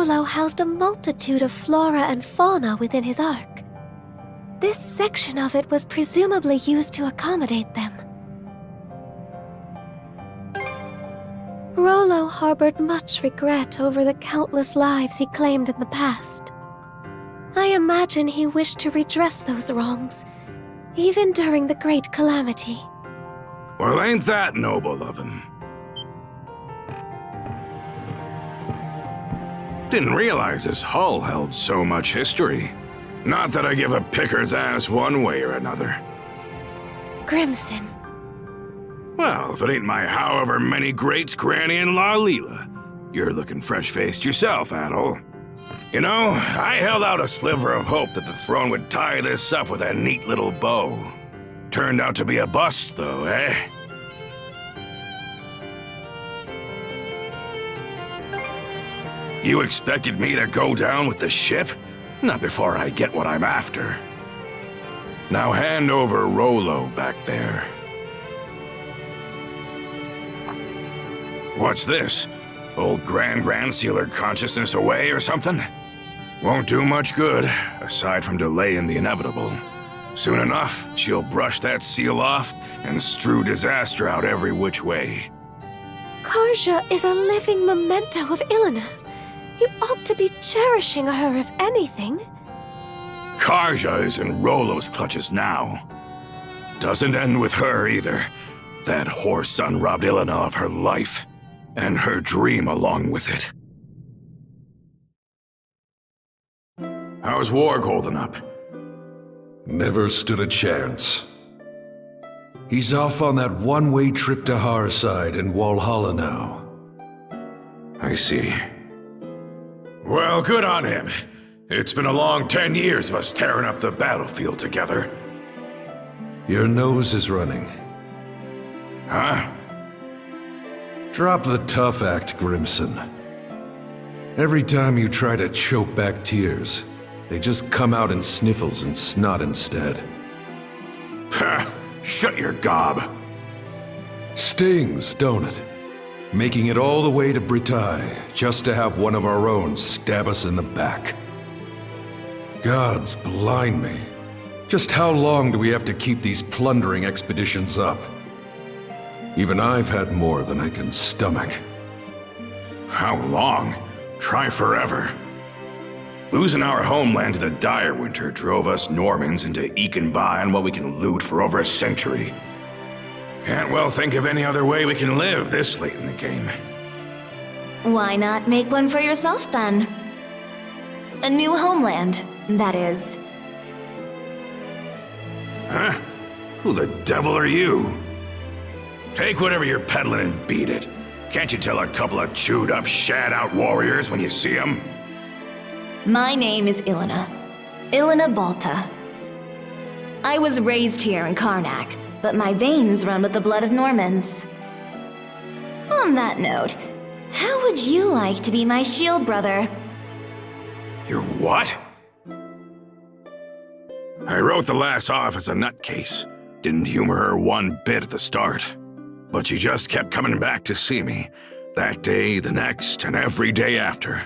Rollo housed a multitude of flora and fauna within his ark. This section of it was presumably used to accommodate them. Rollo harbored much regret over the countless lives he claimed in the past. I imagine he wished to redress those wrongs, even during the Great Calamity. Well, ain't that noble of him? Didn't realize his hull held so much history. Not that I give a picker's ass one way or another. Grimson. Well, if it ain't my however many greats, Granny and La Leela, you're looking fresh-faced yourself, Adol. You know, I held out a sliver of hope that the throne would tie this up with a neat little bow. Turned out to be a bust, though, eh? You expected me to go down with the ship? Not before I get what I'm after. Now hand over Rollo back there. What's this? Old Grand sealed her consciousness away or something? Won't do much good, aside from delaying the inevitable. Soon enough, she'll brush that seal off and strew disaster out every which way. Karja is a living memento of Ilena. You ought to be cherishing her, if anything. Karja is in Rollo's clutches now. Doesn't end with her either. That whore son robbed Ilena of her life, and her dream along with it. How's Warg holding up? Never stood a chance. He's off on that one-way trip to Harside in Walhalla now. I see. Well, good on him. It's been a long 10 years of us tearing up the battlefield together. Your nose is running. Huh? Drop the tough act, Grimson. Every time you try to choke back tears, they just come out in sniffles and snot instead. Ha! Shut your gob. Stings, don't it? Making it all the way to Britai, just to have one of our own stab us in the back. Gods blind me. Just how long do we have to keep these plundering expeditions up? Even I've had more than I can stomach. How long? Try forever. Losing our homeland to the dire winter drove us Normans into eking by on what we can loot for over a century. Can't well think of any other way we can live this late in the game. Why not make one for yourself, then? A new homeland, that is. Huh? Who the devil are you? Take whatever you're peddling and beat it. Can't you tell a couple of chewed-up, shat-out warriors when you see them? My name is Ilena. Ilena Balta. I was raised here in Karnak, but my veins run with the blood of Normans. On that note, how would you like to be my shield brother? You're what? I wrote the lass off as a nutcase. Didn't humor her one bit at the start. But she just kept coming back to see me. That day, the next, and every day after.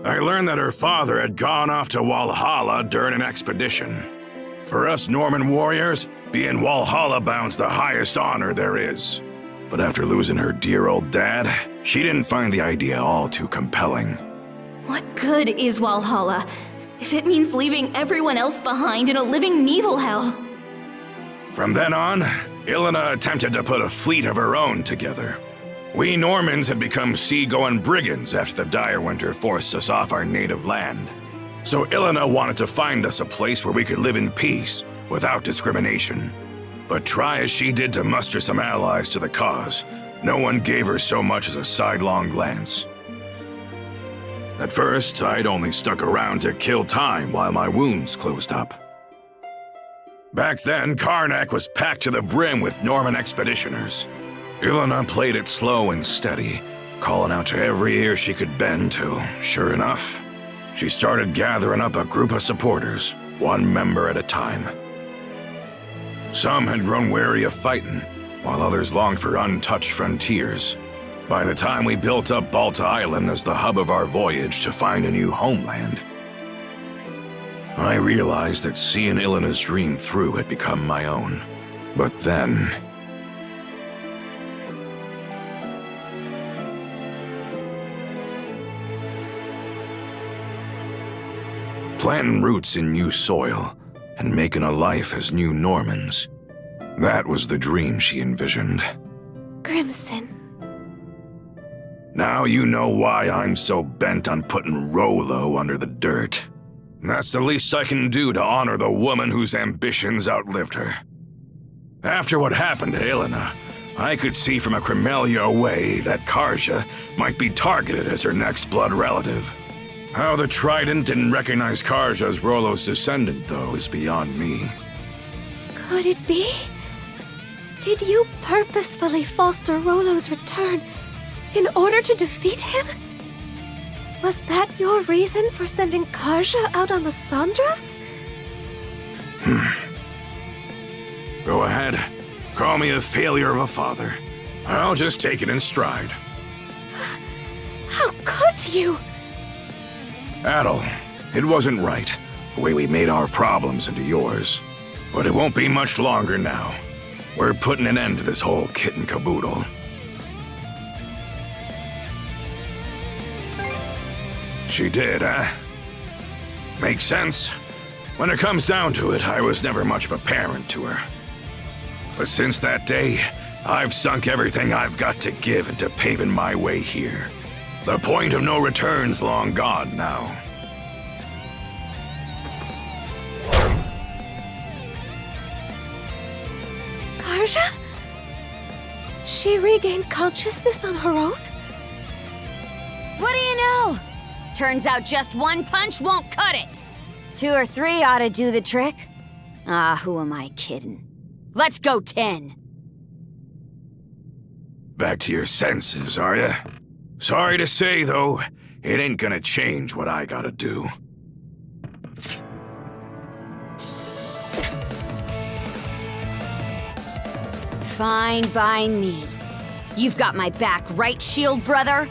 I learned that her father had gone off to Walhalla during an expedition. For us Norman warriors, being Walhalla bound's the highest honor there is. But after losing her dear old dad, she didn't find the idea all too compelling. What good is Walhalla if it means leaving everyone else behind in a living Nibelhell? From then on, Ilena attempted to put a fleet of her own together. We Normans had become sea-going brigands after the dire winter forced us off our native land. So Ilena wanted to find us a place where we could live in peace, without discrimination. But try as she did to muster some allies to the cause, no one gave her so much as a sidelong glance. At first, I'd only stuck around to kill time while my wounds closed up. Back then, Karnak was packed to the brim with Norman expeditioners. Ilena played it slow and steady, calling out to every ear she could bend till, sure enough, she started gathering up a group of supporters, one member at a time. Some had grown weary of fighting, while others longed for untouched frontiers. By the time we built up Balta Island as the hub of our voyage to find a new homeland, I realized that seeing Ilena's dream through had become my own. But then... planting roots in new soil and making a life as new Normans. That was the dream she envisioned. Grimson. Now you know why I'm so bent on putting Rolo under the dirt. That's the least I can do to honor the woman whose ambitions outlived her. After what happened to Ilena, I could see from a Cremelia away that Karja might be targeted as her next blood relative. How the Trident didn't recognize Karja as Rolo's descendant, though, is beyond me. Could it be? Did you purposefully foster Rolo's return in order to defeat him? Was that your reason for sending Karja out on the Sandras? Go ahead. Call me a failure of a father. I'll just take it in stride. How could you? Adel, it wasn't right, the way we made our problems into yours. But it won't be much longer now. We're putting an end to this whole kit and caboodle. She did, huh? Makes sense. When it comes down to it, I was never much of a parent to her. But since that day, I've sunk everything I've got to give into paving my way here. The point of no return's long gone now. Karja? She regained consciousness on her own? What do you know? Turns out just one punch won't cut it. 2 or 3 ought to do the trick. Ah, who am I kidding? Let's go 10. Back to your senses, are ya? Sorry to say, though, it ain't gonna change what I gotta do. Fine by me. You've got my back, right, Shield Brother?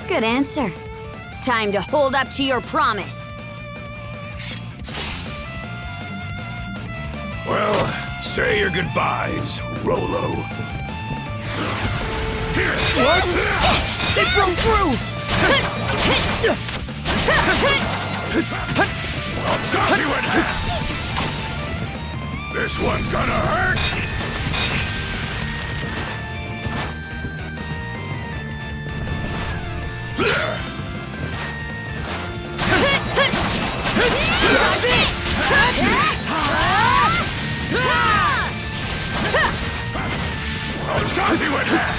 Good answer. Time to hold up to your promise. Well, say your goodbyes, Rolo. What? It broke through! I'll chop you in half! This one's gonna hurt! I'll chop you in half!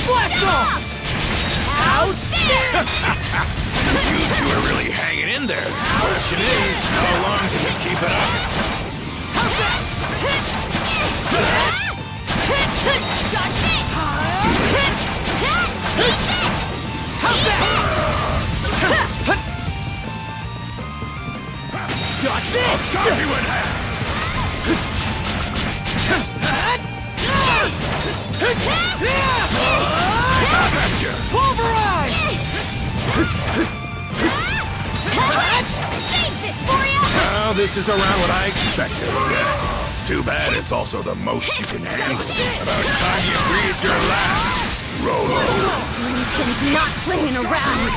Blast off! Out! You two are really hanging in there. The question is, how long can you keep it up? Dodge this! I'll chop you in half! I'll bet you! Pulverize! Save this for you! Well, this is around what I expected. Too bad it's also the most you can handle. About time you breathed your last, Rolo. Grimson's not playing around.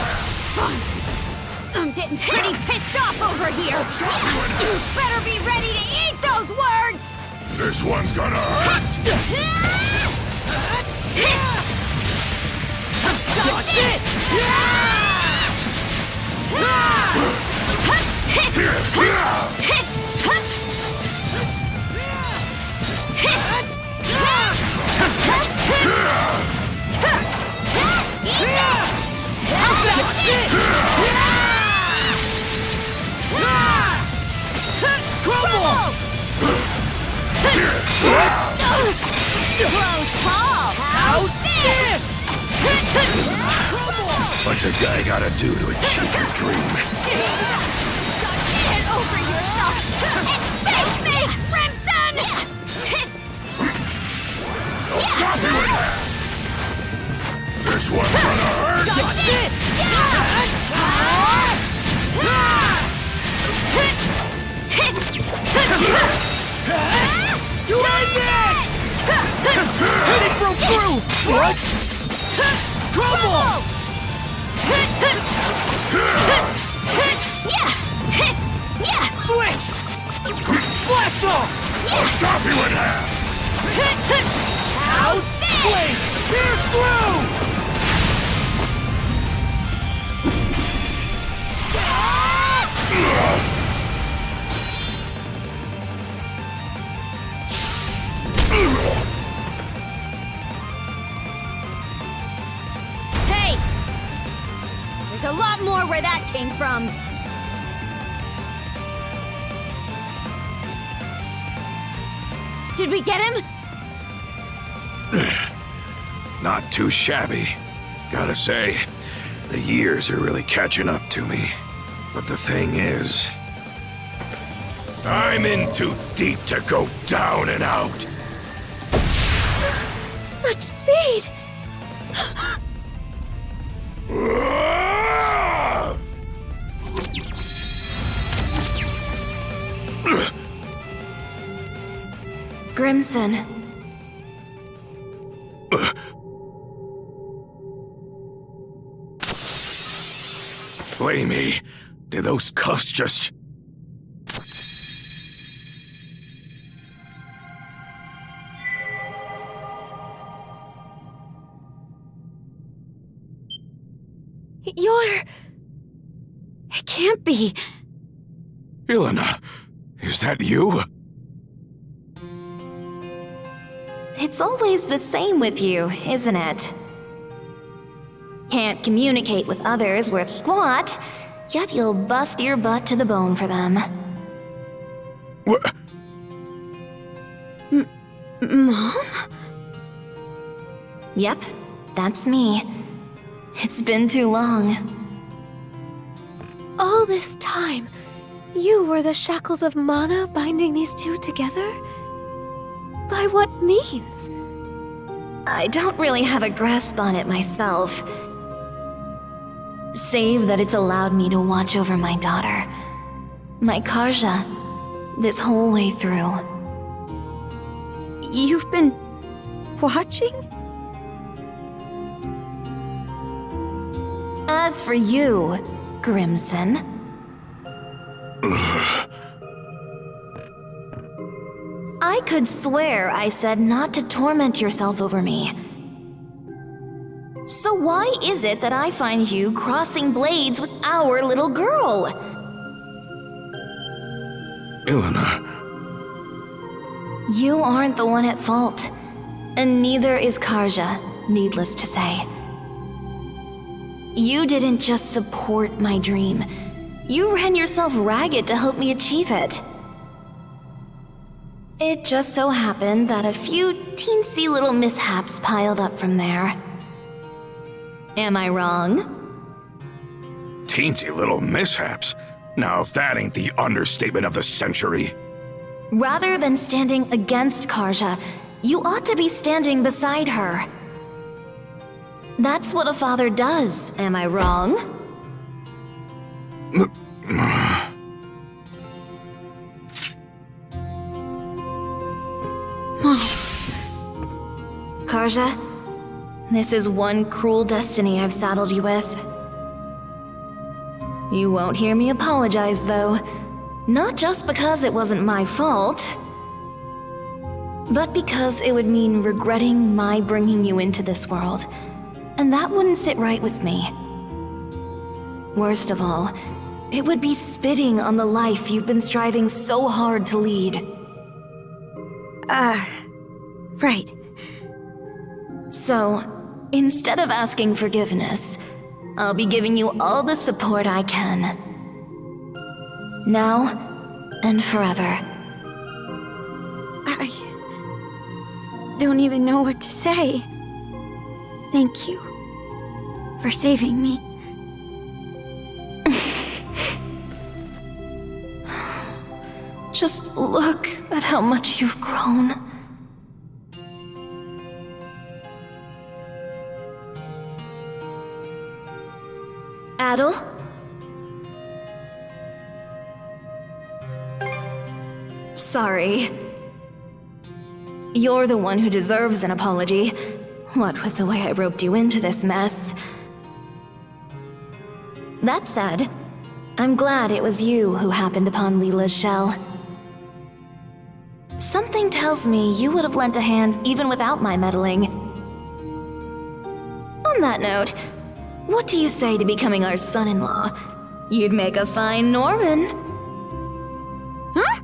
I'm getting pretty pissed off over here. You better be ready to eat those words! This one's gonna hurt! Dodge this! Close call! How's this? What's a guy gotta do to achieve your dream? What? Trouble! Switch! Blast off! I'll chop you in half! Out! Blade! Pierce through! Hey! There's a lot more where that came from. Did we get him? Not too shabby. Gotta say, the years are really catching up to me. But the thing is, I'm in too deep to go down and out. Such speed! Grimson. Flamey, did those cuffs just... You're... It can't be. Ilana, is that you? It's always the same with you, isn't it? Can't communicate with others worth squat, yet you'll bust your butt to the bone for them. What? Mom? Yep, that's me. It's been too long. All this time, you were the shackles of mana binding these two together? By what means? I don't really have a grasp on it myself. Save that it's allowed me to watch over my daughter, my Karja, this whole way through. You've been... watching? As for you, Grimson... I could swear I said not to torment yourself over me. So why is it that I find you crossing blades with our little girl? Ilana, You aren't the one at fault, and neither is Karja, needless to say. You didn't just support my dream. You ran yourself ragged to help me achieve it. It just so happened that a few teensy little mishaps piled up from there. Am I wrong? teensy little mishaps. Now, if that ain't the understatement of the century. Rather than standing against Karja, you ought to be standing beside her. That's what a father does, am I wrong? Karja, this is one cruel destiny I've saddled you with. You won't hear me apologize, though. Not just because it wasn't my fault, but because it would mean regretting my bringing you into this world, and that wouldn't sit right with me. Worst of all, it would be spitting on the life you've been striving so hard to lead. Right. So, instead of asking forgiveness, I'll be giving you all the support I can. Now and forever. I don't even know what to say. Thank you for saving me. Just look at how much you've grown. Adel? Sorry. You're the one who deserves an apology. What with the way I roped you into this mess. That said, I'm glad it was you who happened upon Leela's shell. Something tells me you would have lent a hand even without my meddling. On that note, what do you say to becoming our son-in-law? You'd make a fine Norman. Huh?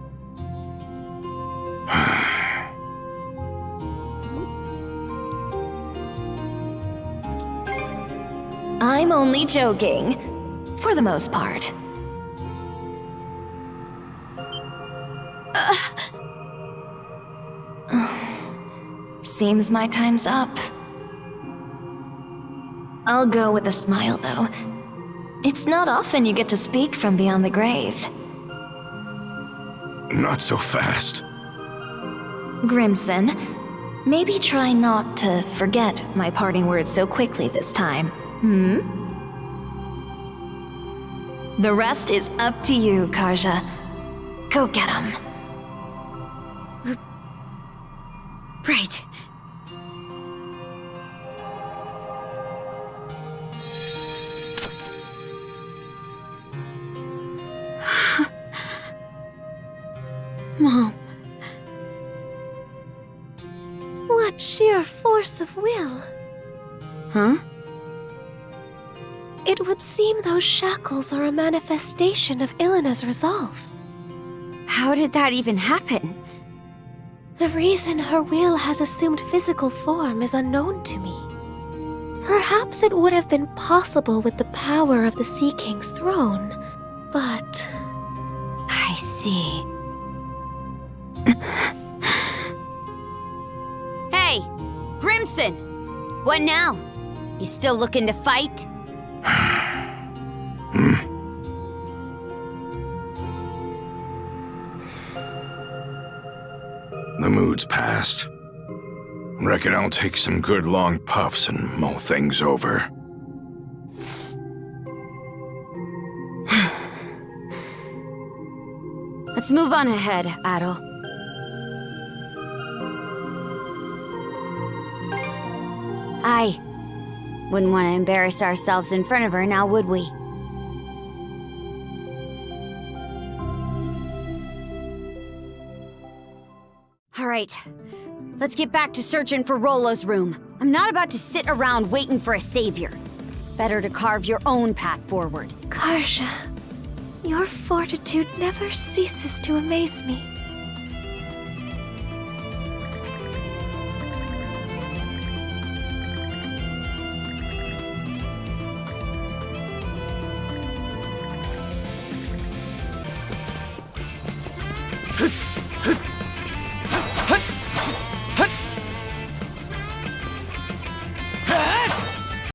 I'm only joking. For the most part. Seems my time's up. I'll go with a smile, though. It's not often you get to speak from beyond the grave. Not so fast. Grimson, maybe try not to forget my parting words so quickly this time, The rest is up to you, Karja. Go get him. Right. Mom. What sheer force of will. Huh? It would seem those shackles are a manifestation of Ilena's resolve. How did that even happen? The reason her will has assumed physical form is unknown to me. Perhaps it would have been possible with the power of the Sea King's throne, but... I see. Hey, Grimson! What now? You still looking to fight? The mood's past. Reckon I'll take some good long puffs and mull things over. Let's move on ahead, Adel. I wouldn't want to embarrass ourselves in front of her now, would we? All right, let's get back to searching for Rollo's room. I'm not about to sit around waiting for a savior. Better to carve your own path forward. Karja, your fortitude never ceases to amaze me.